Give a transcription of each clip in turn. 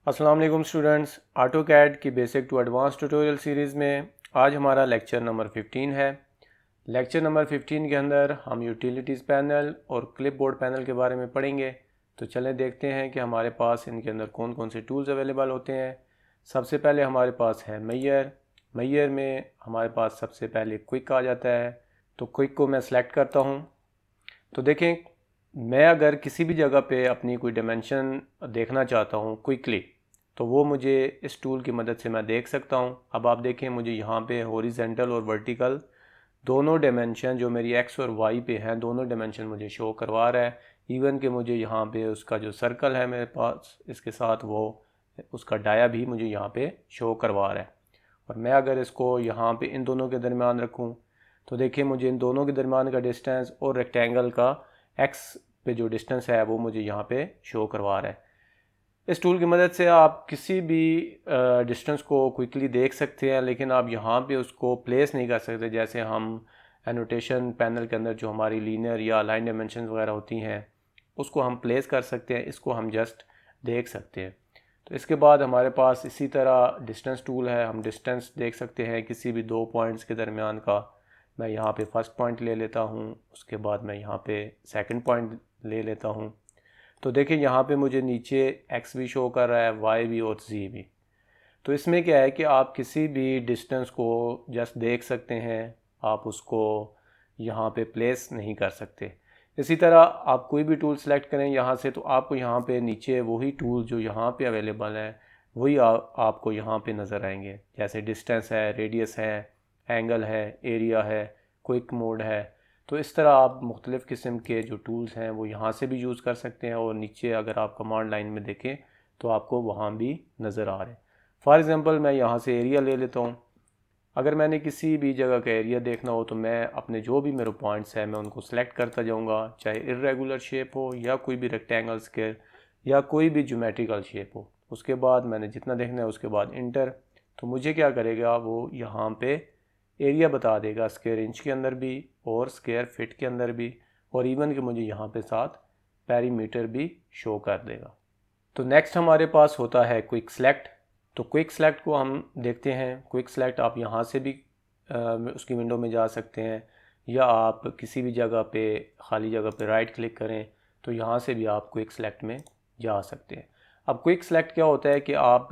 अस्सलाम वालेकुम students, AutoCAD की basic to advance tutorial series में आज हमारा लेक्चर नंबर 15 है। लेक्चर नंबर 15 के अंदर हम यूटिलिटीज़ पैनल और क्लिपबोर्ड पैनल के बारे में पढ़ेंगे। तो चलें देखते हैं कि हमारे पास इनके अंदर कौन कौन से टूल्स अवेलेबल होते हैं। सबसे पहले हमारे पास है मैयर। मैयर में हमारे पास सबसे पहले क्विक आ जाता है, तो क्विक को मैं सेलेक्ट करता हूँ। तो देखें, मैं अगर किसी भी जगह पे अपनी कोई डायमेंशन देखना चाहता हूँ क्विकली, तो वो मुझे इस टूल की मदद से मैं देख सकता हूँ। अब आप देखें, मुझे यहाँ पे हॉरिजेंटल और वर्टिकल दोनों डायमेंशन जो मेरी एक्स और वाई पे हैं, दोनों डायमेंशन मुझे शो करवा रहा है। इवन कि मुझे यहाँ पे उसका जो सर्कल है मेरे पास, इसके साथ वो उसका डाया भी मुझे यहाँ पे शो करवा रहा है। और मैं अगर इसको यहाँ पे इन दोनों के दरमियान रखूँ, तो देखिए मुझे इन दोनों के दरमियान का डिस्टेंस और रेक्टेंगल का एक्स पे जो डिस्टेंस है वो मुझे यहाँ पे शो करवा रहा है। इस टूल की मदद से आप किसी भी डिस्टेंस को क्विकली देख सकते हैं, लेकिन आप यहाँ पे उसको प्लेस नहीं कर सकते। जैसे हम एनोटेशन पैनल के अंदर जो हमारी लीनियर या लाइन डायमेंशन वगैरह होती हैं, उसको हम प्लेस कर सकते हैं, इसको हम जस्ट देख सकते हैं। तो इसके बाद हमारे पास इसी तरह डिस्टेंस टूल है। हम डिस्टेंस देख सकते हैं किसी भी दो पॉइंट्स के दरमियान का। मैं यहाँ पे फर्स्ट पॉइंट ले लेता हूँ, उसके बाद मैं यहाँ पे सेकंड पॉइंट ले लेता हूँ। तो देखिए यहाँ पे मुझे नीचे एक्स भी शो कर रहा है, वाई भी और जी भी। तो इसमें क्या है कि आप किसी भी डिस्टेंस को जस्ट देख सकते हैं, आप उसको यहाँ पे प्लेस नहीं कर सकते। इसी तरह आप कोई भी टूल सेलेक्ट करें यहाँ से, तो आपको यहाँ पे नीचे वही टूल जो यहाँ पे अवेलेबल है वही आपको यहाँ पे नज़र आएंगे। जैसे डिस्टेंस है, रेडियस है, एंगल है, एरिया है, क्विक मोड है। तो इस तरह आप मुख्तलिफ़ किस्म के जो टूल्स हैं वो यहाँ से भी यूज़ कर सकते हैं, और नीचे अगर आप कमांड लाइन में देखें तो आपको वहाँ भी नज़र आ रहे हैं। फॉर एग्ज़ाम्पल मैं यहाँ से एरिया ले लेता हूँ। अगर मैंने किसी भी जगह का एरिया देखना हो, तो मैं अपने जो भी मेरे पॉइंट्स हैं मैं उनको सेलेक्ट करता जाऊँगा, चाहे इर्रेगुलर शेप हो या कोई भी रेक्टेंगल स्क्वायर या कोई भी ज्योमेट्रिकल शेप हो। उसके बाद मैंने जितना देखना है उसके बाद इंटर। तो मुझे क्या करेगा, वो यहाँ पे एरिया बता देगा, स्क्वायर इंच के अंदर भी और स्क्वायर फिट के अंदर भी, और इवन कि मुझे यहाँ पे साथ पेरीमीटर भी शो कर देगा। तो नेक्स्ट हमारे पास होता है क्विक सेलेक्ट। तो क्विक सेलेक्ट को हम देखते हैं। क्विक सेलेक्ट आप यहाँ से भी उसकी विंडो में जा सकते हैं, या आप किसी भी जगह पे खाली जगह पे राइट क्लिक करें तो यहाँ से भी आप क्विक सेलेक्ट में जा सकते हैं। अब क्विक सेलेक्ट क्या होता है कि आप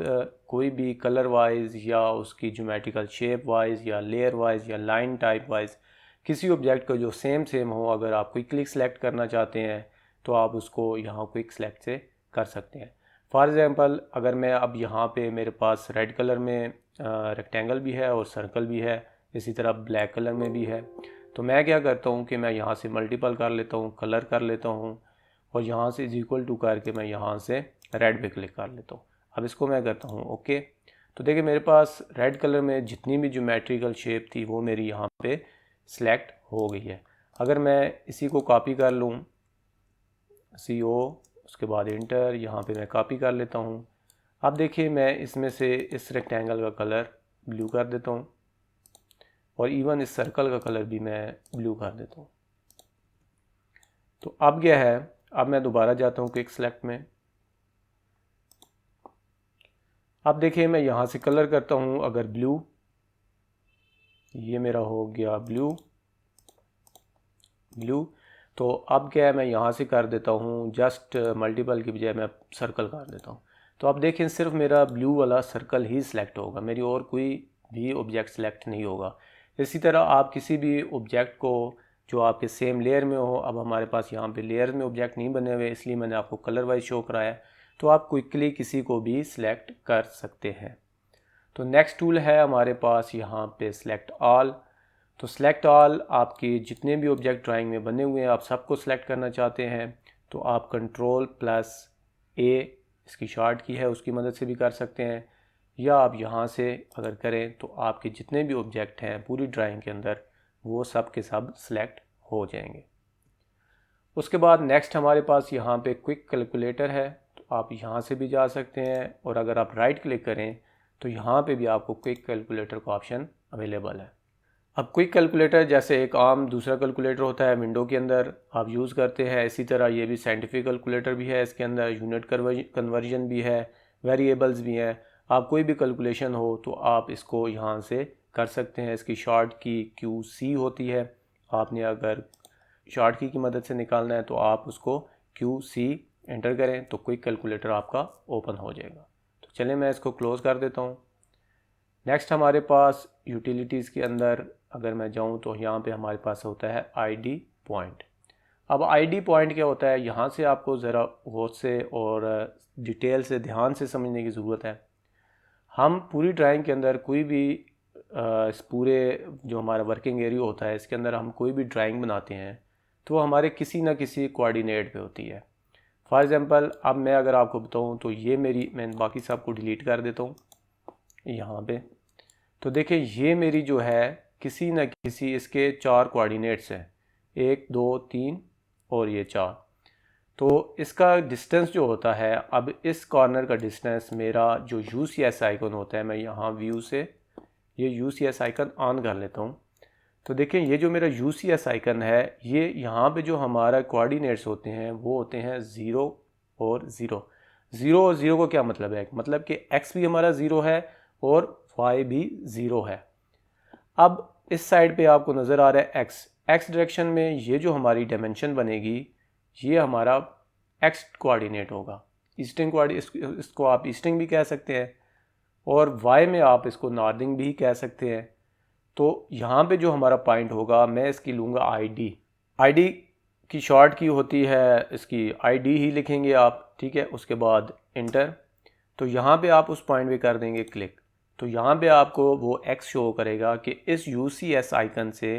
कोई भी कलर वाइज या उसकी ज्योमेट्रिकल शेप वाइज या लेयर वाइज या लाइन टाइप वाइज किसी ऑब्जेक्ट को जो सेम हो, अगर आप क्विकली सेलेक्ट करना चाहते हैं तो आप उसको यहाँ क्विक सेलेक्ट से कर सकते हैं। फॉर एग्ज़ाम्पल, अगर मैं अब यहाँ पे मेरे पास रेड कलर में रेक्टेंगल भी है और सर्कल भी है, इसी तरह ब्लैक कलर में भी है, तो मैं क्या करता हूँ कि मैं यहाँ से मल्टीपल कर लेता हूँ, कलर कर लेता हूँ, और यहाँ से इज इक्वल टू करके मैं यहाँ से रेड पे क्लिक कर लेता हूँ। अब इसको मैं करता हूँ ओके। तो देखिए मेरे पास रेड कलर में जितनी भी ज्योमेट्रिकल शेप थी वो मेरी यहाँ पे सिलेक्ट हो गई है। अगर मैं इसी को कॉपी कर लूँ, CO, उसके बाद इंटर, यहाँ पे मैं कॉपी कर लेता हूँ। अब देखिए मैं इसमें से इस रेक्टेंगल का कलर ब्लू कर देता हूँ, और इवन इस सर्कल का कलर भी मैं ब्लू कर देता हूँ। तो अब क्या है, अब मैं दोबारा जाता हूँ क्विक सेलेक्ट में। अब देखिए मैं यहाँ से कलर करता हूँ अगर ब्लू, ये मेरा हो गया ब्लू। तो अब क्या है, मैं यहाँ से कर देता हूँ जस्ट मल्टीपल की बजाय मैं सर्कल कर देता हूँ। तो अब देखें सिर्फ मेरा ब्लू वाला सर्कल ही सिलेक्ट होगा, मेरी और कोई भी ऑब्जेक्ट सेलेक्ट नहीं होगा। इसी तरह आप किसी भी ऑब्जेक्ट को जो आपके सेम लेयर में हो, अब हमारे पास यहाँ पे लेयर में ऑब्जेक्ट नहीं बने हुए इसलिए मैंने आपको कलर वाइज शो कराया, तो आप क्विकली किसी को भी सिलेक्ट कर सकते हैं। तो नेक्स्ट टूल है हमारे पास यहाँ पे सिलेक्ट ऑल। तो सिलेक्ट ऑल आपके जितने भी ऑब्जेक्ट ड्राइंग में बने हुए हैं आप सबको सिलेक्ट करना चाहते हैं, तो आप Ctrl+A इसकी शॉर्ट की है उसकी मदद से भी कर सकते हैं, या आप यहाँ से अगर करें तो आपके जितने भी ऑब्जेक्ट हैं पूरी ड्राइंग के अंदर वो सब के सब सिलेक्ट हो जाएंगे। उसके बाद नेक्स्ट हमारे पास यहाँ पे क्विक कैलकुलेटर है, तो आप यहाँ से भी जा सकते हैं, और अगर आप राइट क्लिक करें तो यहाँ पे भी आपको क्विक कैलकुलेटर का ऑप्शन अवेलेबल है। अब क्विक कैलकुलेटर जैसे एक आम दूसरा कैलकुलेटर होता है विंडो के अंदर आप यूज़ करते हैं, इसी तरह ये भी साइंटिफिक कैलकुलेटर भी है, इसके अंदर यूनिट कन्वर्जन भी है, वेरिएबल्स भी हैं। आप कोई भी कैलकुलेशन हो तो आप इसको यहाँ से कर सकते हैं। इसकी शॉर्ट की QC होती है। आपने अगर शॉर्ट की मदद से निकालना है तो आप उसको QC एंटर करें तो क्विक कैलकुलेटर आपका ओपन हो जाएगा। तो चलिए मैं इसको क्लोज़ कर देता हूँ। नेक्स्ट हमारे पास यूटिलिटीज़ के अंदर अगर मैं जाऊँ तो यहाँ पे हमारे पास होता है ID पॉइंट। अब ID पॉइंट क्या होता है, यहाँ से आपको ज़रा गौर से और डिटेल से ध्यान से समझने की ज़रूरत है। हम पूरी ड्राइंग के अंदर कोई भी इस पूरे जो हमारा वर्किंग एरिया होता है इसके अंदर हम कोई भी ड्राइंग बनाते हैं तो हमारे किसी ना किसी कोऑर्डिनेट पे होती है। फॉर एग्ज़ाम्पल अब मैं अगर आपको बताऊं तो ये मैं बाकी सब को डिलीट कर देता हूँ यहाँ पे। तो देखिए ये मेरी जो है किसी न किसी इसके 4 कोऑर्डिनेट्स हैं, 1 2 3 और ये 4। तो इसका डिस्टेंस जो होता है, अब इस कॉर्नर का डिस्टेंस मेरा जो UCS आइकन होता है, मैं यहाँ व्यू से ये UCS आइकन ऑन कर लेता हूँ। तो देखिए ये जो मेरा UCS आइकन है, ये यहाँ पे जो हमारा कोऑर्डिनेट्स होते हैं वो होते हैं 0 और 0। 0 और 0 को क्या मतलब है, मतलब कि x भी हमारा 0 है और y भी 0 है। अब इस साइड पे आपको नज़र आ रहा है x डायरेक्शन में ये जो हमारी डायमेंशन बनेगी ये हमारा x कोऑर्डिनेट होगा। ईस्टिंग कोऑर्डिनेट, इसको आप ईस्टिंग भी कह सकते हैं और y में आप इसको नॉर्दिंग भी कह सकते हैं। तो यहाँ पे जो हमारा पॉइंट होगा मैं इसकी लूँगा ID की शॉर्ट की होती है, इसकी ID ही लिखेंगे आप, ठीक है। उसके बाद इंटर, तो यहाँ पे आप उस पॉइंट पे कर देंगे क्लिक। तो यहाँ पे आपको वो x शो करेगा कि इस UCS आइकन से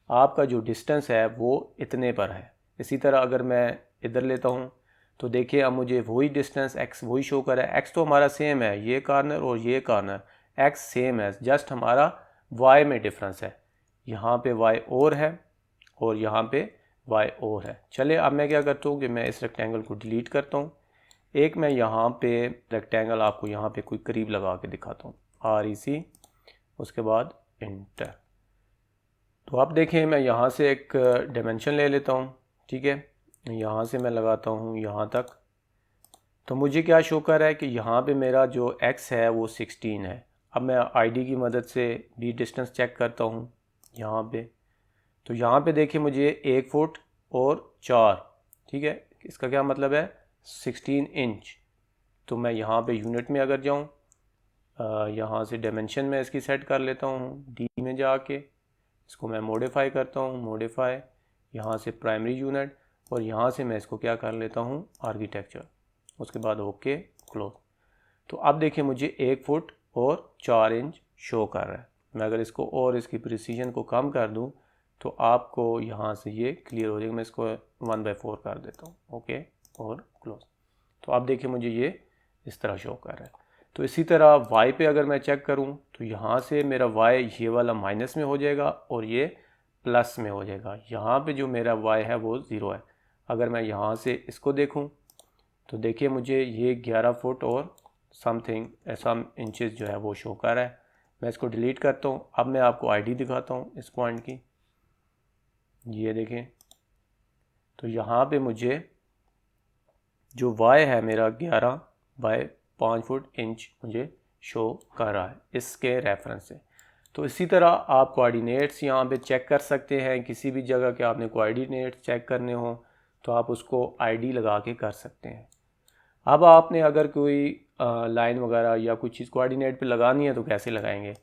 आपका जो डिस्टेंस है वो इतने पर है। इसी तरह अगर मैं इधर लेता हूँ तो देखिए अब मुझे वही डिस्टेंस x वही शो कर रहा है। x तो हमारा सेम है, ये कॉर्नर और ये कॉर्नर x सेम है, जस्ट हमारा y में डिफरेंस है। यहाँ पे y और है और यहाँ पे y और है। चलिए अब मैं क्या करता हूँ कि मैं इस रेक्टेंगल को डिलीट करता हूँ। एक मैं यहाँ पे रेक्टेंगल आपको यहाँ पे कोई करीब लगा के दिखाता हूँ, REC, उसके बाद इंटर। तो आप देखें मैं यहाँ से एक डायमेंशन ले लेता हूँ, ठीक है। यहाँ से मैं लगाता हूँ यहाँ तक, तो मुझे क्या शो कर रहा है कि यहाँ पे मेरा जो x है वो 16 है। अब मैं ID की मदद से भी डिस्टेंस चेक करता हूँ यहाँ पे। तो यहाँ पे देखिए मुझे 1 फुट और 4, ठीक है, इसका क्या मतलब है 16 इंच। तो मैं यहाँ पे यूनिट में अगर जाऊँ, यहाँ से डायमेंशन में इसकी सेट कर लेता हूँ D में जाके, इसको मैं मॉडिफाई करता हूँ, मॉडिफाई, यहाँ से प्राइमरी यूनिट और यहाँ से मैं इसको क्या कर लेता हूँ आर्किटेक्चर, उसके बाद ओके क्लोज। तो अब देखिए मुझे 1 फुट और 4 इंच शो कर रहा है। मैं अगर इसको और इसकी प्रिसीजन को कम कर दूँ तो आपको यहाँ से ये क्लियर हो जाएगा। मैं इसको 1/4 कर देता हूँ, ओके और क्लोज। तो आप देखिए मुझे ये इस तरह शो कर रहा है। तो इसी तरह y पे अगर मैं चेक करूं तो यहाँ से मेरा y ये वाला माइनस में हो जाएगा और ये प्लस में हो जाएगा। यहाँ पे जो मेरा y है वो 0 है। अगर मैं यहाँ से इसको देखूं तो देखिए मुझे ये 11 फुट और समथिंग ऐसा इंचेस जो है वो शो कर रहा है। मैं इसको डिलीट करता हूँ। अब मैं आपको ID दिखाता हूँ इस पॉइंट की, ये देखें। तो यहाँ पे मुझे जो y है मेरा 11/5 फुट इंच मुझे शो कर रहा है इसके रेफरेंस से। तो इसी तरह आप कोऑर्डिनेट्स यहाँ पे चेक कर सकते हैं। किसी भी जगह के आपने कोऑर्डिनेट्स चेक करने हो तो आप उसको ID लगा के कर सकते हैं। अब आपने अगर कोई लाइन वगैरह या कुछ चीज़ कोऑर्डिनेट पे लगानी है तो कैसे लगाएंगे।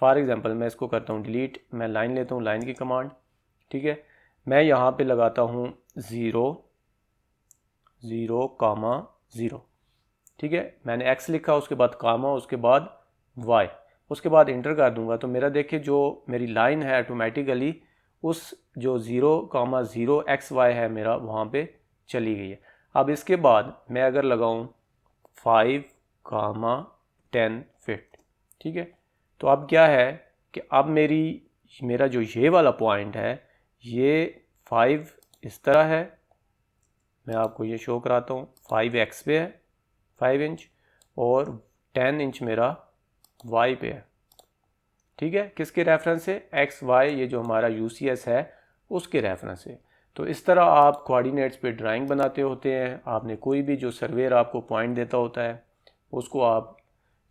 फॉर एग्जांपल मैं इसको करता हूँ डिलीट, मैं लाइन लेता हूँ, लाइन की कमांड, ठीक है। मैं यहाँ पे लगाता हूँ 0 0, 0, ठीक है। मैंने x लिखा, उसके बाद कामा, उसके बाद y, उसके बाद इंटर कर दूंगा तो मेरा देखिए जो मेरी लाइन है ऑटोमेटिकली उस जो 0, 0 XY है मेरा वहाँ पे चली गई है। अब इसके बाद मैं अगर लगाऊं 5, 10 फिट, ठीक है। तो अब क्या है कि अब मेरा जो ये वाला पॉइंट है ये 5 इस तरह है। मैं आपको ये शो कराता हूँ, 5x पे है 5 इंच और 10 इंच मेरा y पे है, ठीक है। किसके रेफरेंस से, x y, ये जो हमारा UCS है उसके रेफरेंस से। तो इस तरह आप कोऑर्डिनेट्स पे ड्राइंग बनाते होते हैं। आपने कोई भी जो सर्वेयर आपको पॉइंट देता होता है उसको आप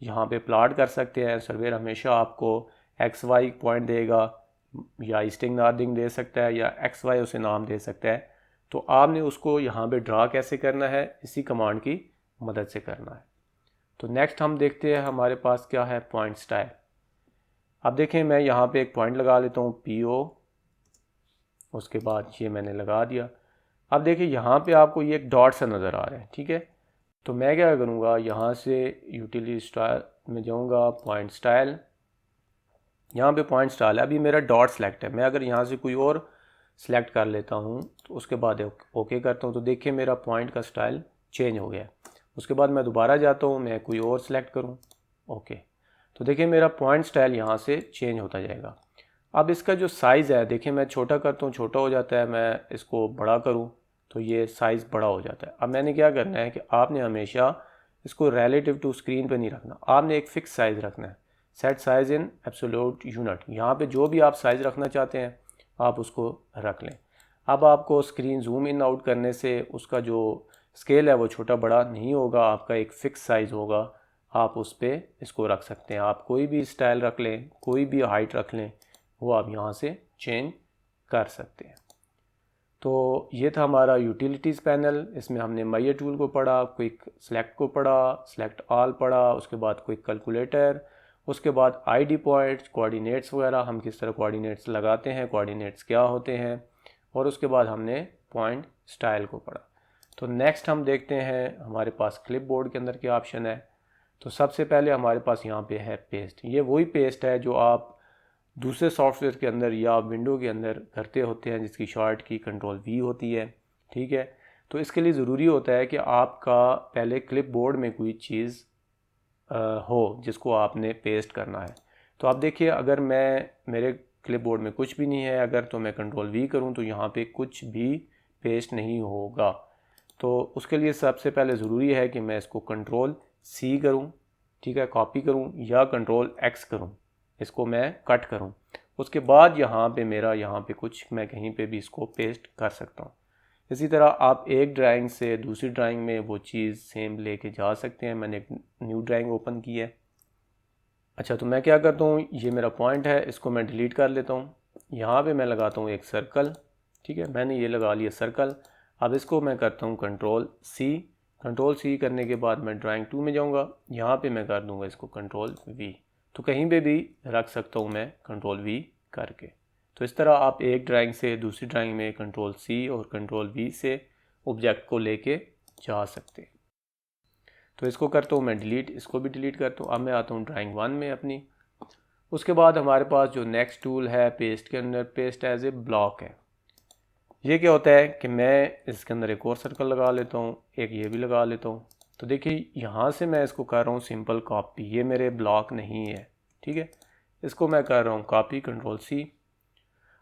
यहाँ पे प्लाट कर सकते हैं। सर्वेयर हमेशा आपको एक्स वाई पॉइंट देगा, या ईस्टिंग नॉर्दिंग दे सकता है, या एक्स वाई उसे नाम दे सकता है। तो आपने उसको यहाँ पे ड्रा कैसे करना है, इसी कमांड की मदद से करना है। तो नेक्स्ट हम देखते हैं हमारे पास क्या है, पॉइंट स्टाइल। अब देखें मैं यहाँ पे एक पॉइंट लगा लेता हूँ PO, उसके बाद ये मैंने लगा दिया। अब देखिए यहाँ पे आपको ये एक डॉट सा नज़र आ रहा है, ठीक है। तो मैं क्या करूँगा, यहाँ से यूटिलिटी स्टाइल में जाऊँगा, पॉइंट स्टाइल, यहाँ पे पॉइंट स्टाइल है। अभी मेरा डॉट सेलेक्ट है, मैं अगर यहाँ से कोई और सेलेक्ट कर लेता हूँ तो उसके बाद ओके करता हूँ, तो देखिए मेरा पॉइंट का स्टाइल चेंज हो गया है। उसके बाद मैं दोबारा जाता हूँ, मैं कोई और सेलेक्ट करूँ, ओके, तो देखिए मेरा पॉइंट स्टाइल यहाँ से चेंज होता जाएगा। अब इसका जो साइज़ है, देखिए मैं छोटा करता हूँ, छोटा हो जाता है, मैं इसको बड़ा करूँ तो ये साइज़ बड़ा हो जाता है। अब मैंने क्या करना है कि आपने हमेशा इसको रिलेटिव टू स्क्रीन पे नहीं रखना, आपने एक फ़िक्स साइज़ रखना है। Set size in absolute unit, यहाँ पे जो भी आप साइज़ रखना चाहते हैं आप उसको रख लें। अब आपको स्क्रीन जूम इन आउट करने से उसका जो स्केल है वो छोटा बड़ा नहीं होगा, आपका एक फ़िक्स साइज़ होगा, आप उस पर इसको रख सकते हैं। आप कोई भी स्टाइल रख लें, कोई भी हाइट रख लें, वो आप यहाँ से चेंज कर सकते हैं। तो ये था हमारा यूटिलिटीज़ पैनल। इसमें हमने मायर टूल को पढ़ा, क्विक सेलेक्ट को पढ़ा, सेलेक्ट ऑल पढ़ा, उसके बाद क्विक कैलकुलेटर, उसके बाद आईडी पॉइंट्स, कोऑर्डिनेट्स वगैरह, हम किस तरह कोऑर्डिनेट्स लगाते हैं, कोऑर्डिनेट्स क्या होते हैं, और उसके बाद हमने पॉइंट स्टाइल को पढ़ा। तो नेक्स्ट हम देखते हैं हमारे पास क्लिपबोर्ड के अंदर क्या ऑप्शन है। तो सबसे पहले हमारे पास यहाँ पे है पेस्ट। ये वही पेस्ट है जो आप दूसरे सॉफ्टवेयर के अंदर या विंडो के अंदर करते होते हैं, जिसकी शॉर्ट की कंट्रोल V होती है, ठीक है। तो इसके लिए ज़रूरी होता है कि आपका पहले क्लिपबोर्ड में कोई चीज़ हो जिसको आपने पेस्ट करना है। तो आप देखिए अगर मेरे क्लिपबोर्ड में कुछ भी नहीं है अगर, तो मैं कंट्रोल V करूं तो यहाँ पे कुछ भी पेस्ट नहीं होगा। तो उसके लिए सबसे पहले ज़रूरी है कि मैं इसको कंट्रोल C करूं, ठीक है, कॉपी करूं, या कंट्रोल X करूं, इसको मैं कट करूं। उसके बाद यहाँ पे कुछ मैं कहीं पे भी इसको पेस्ट कर सकता हूँ। इसी तरह आप एक ड्राइंग से दूसरी ड्राइंग में वो चीज़ सेम लेके जा सकते हैं। मैंने एक न्यू ड्राइंग ओपन की है। अच्छा, तो मैं क्या करता हूँ, ये मेरा पॉइंट है, इसको मैं डिलीट कर लेता हूँ। यहाँ पे मैं लगाता हूँ एक सर्कल, ठीक है, मैंने ये लगा लिया सर्कल। अब इसको मैं करता हूँ कंट्रोल सी करने के बाद मैं ड्राइंग 2 में जाऊँगा, यहाँ पे मैं कर दूँगा इसको कंट्रोल V। तो कहीं पे भी रख सकता हूँ मैं कंट्रोल V करके। तो इस तरह आप एक ड्राइंग से दूसरी ड्राइंग में कंट्रोल C और कंट्रोल V से ऑब्जेक्ट को लेके जा सकते हैं। तो इसको करता हूँ मैं डिलीट, इसको भी डिलीट करता हूँ। अब मैं आता हूँ ड्राइंग 1 में अपनी। उसके बाद हमारे पास जो नेक्स्ट टूल है पेस्ट के अंदर, पेस्ट एज ए ब्लॉक है। ये क्या होता है कि मैं इसके अंदर एक और सर्कल लगा लेता हूँ, एक ये भी लगा लेता हूँ। तो देखिए यहाँ से मैं इसको कर रहा हूँ सिंपल कॉपी, ये मेरे ब्लॉक नहीं है, ठीक है। इसको मैं कर रहा हूँ कॉपी, कंट्रोल C।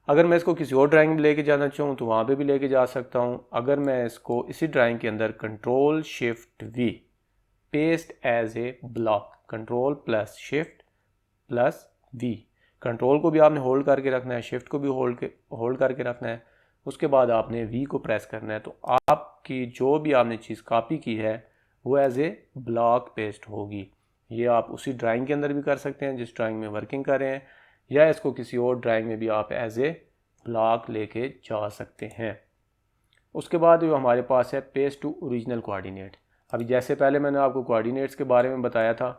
अगर मैं इसको किसी और ड्राइंग में लेके जाना चाहूँ तो वहाँ पे भी लेके जा सकता हूँ। अगर मैं इसको इसी ड्राइंग के अंदर control shift V, paste as a block, control plus shift plus V, control को भी आपने होल्ड करके रखना है, शिफ्ट को भी होल्ड करके रखना है, उसके बाद आपने V को प्रेस करना है। तो आपकी जो भी आपने चीज़ कॉपी की है वो एज ए ब्लॉक पेस्ट होगी। ये आप उसी ड्राइंग के अंदर भी कर सकते हैं जिस ड्राइंग में वर्किंग कर रहे हैं, या इसको किसी और ड्राइंग में भी आप एज ए ब्लॉक लेके जा सकते हैं। उसके बाद जो हमारे पास है पेस्ट टू ओरिजिनल कोऑर्डिनेट। अभी जैसे पहले मैंने आपको कोऑर्डिनेट्स के बारे में बताया था,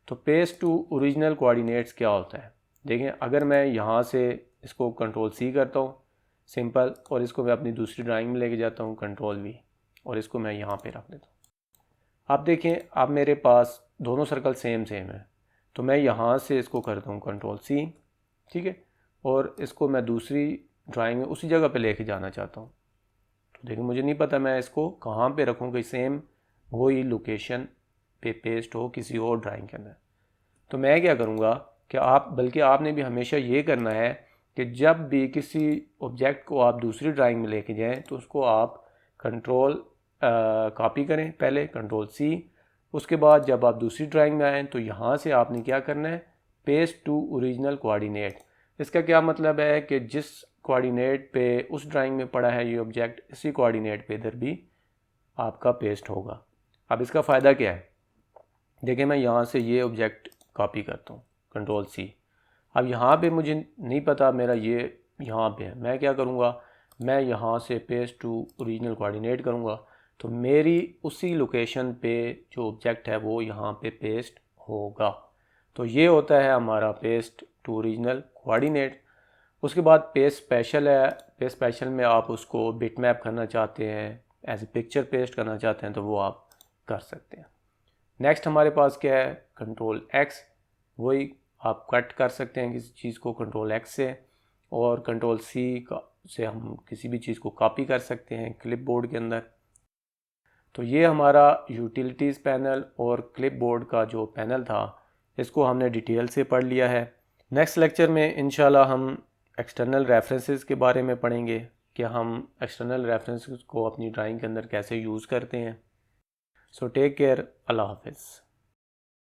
तो पेस्ट टू ओरिजिनल कोऑर्डिनेट्स क्या होता है। देखें अगर मैं यहाँ से इसको कंट्रोल C करता हूँ सिंपल, और इसको मैं अपनी दूसरी ड्राइंग में लेके जाता हूँ कंट्रोल V, और इसको मैं यहाँ पे रख देता हूँ। आप देखें अब मेरे पास दोनों सर्कल सेम है। तो मैं यहाँ से इसको करता हूँ कंट्रोल C, ठीक है, और इसको मैं दूसरी ड्राइंग में उसी जगह पे लेके जाना चाहता हूँ। तो देखिए मुझे नहीं पता मैं इसको कहाँ पे रखूँ कि सेम वही लोकेशन पे पेस्ट हो किसी और ड्राइंग के अंदर। तो मैं क्या करूँगा कि बल्कि आपने भी हमेशा ये करना है कि जब भी किसी ऑब्जेक्ट को आप दूसरी ड्राइंग में लेके जाएं तो उसको आप कंट्रोल कॉपी करें, पहले कंट्रोल C। उसके बाद जब आप दूसरी ड्राइंग में आएँ तो यहाँ से आपने क्या करना है, पेस्ट टू ओरिजिनल कोऑर्डिनेट। इसका क्या मतलब है कि जिस कोऑर्डिनेट पे उस ड्राइंग में पड़ा है ये ऑब्जेक्ट, इसी कोऑर्डिनेट पे इधर भी आपका पेस्ट होगा। अब इसका फ़ायदा क्या है, देखिए मैं यहाँ से ये ऑब्जेक्ट कॉपी करता हूँ, कंट्रोल सी। अब यहाँ पे मुझे नहीं पता मेरा ये यहाँ पे है, मैं क्या करूँगा, मैं यहाँ से पेस्ट टू ओरिजिनल कोऑर्डिनेट करूँगा, तो मेरी उसी लोकेशन पे जो ऑब्जेक्ट है वो यहाँ पे पेस्ट होगा। तो ये होता है हमारा पेस्ट टू ओरिजिनल कोऑर्डिनेट। उसके बाद पेस्ट स्पेशल है, पेस्ट स्पेशल में आप उसको बिटमैप करना चाहते हैं, एज ए पिक्चर पेस्ट करना चाहते हैं तो वो आप कर सकते हैं। नेक्स्ट हमारे पास क्या है, कंट्रोल एक्स, वही आप कट कर सकते हैं किसी चीज़ को कंट्रोल एक्स से, और कंट्रोल सी का से हम किसी भी चीज़ को कॉपी कर सकते हैं क्लिपबोर्ड के अंदर। तो ये हमारा यूटिलिटीज़ पैनल और क्लिपबोर्ड का जो पैनल था इसको हमने डिटेल से पढ़ लिया है। नेक्स्ट लेक्चर में इंशाल्लाह हम एक्सटर्नल रेफरेंसेस के बारे में पढ़ेंगे कि हम एक्सटर्नल रेफरेंसेस को अपनी ड्राइंग के अंदर कैसे यूज़ करते हैं। सो टेक केयर, अल्लाह हाफिज़।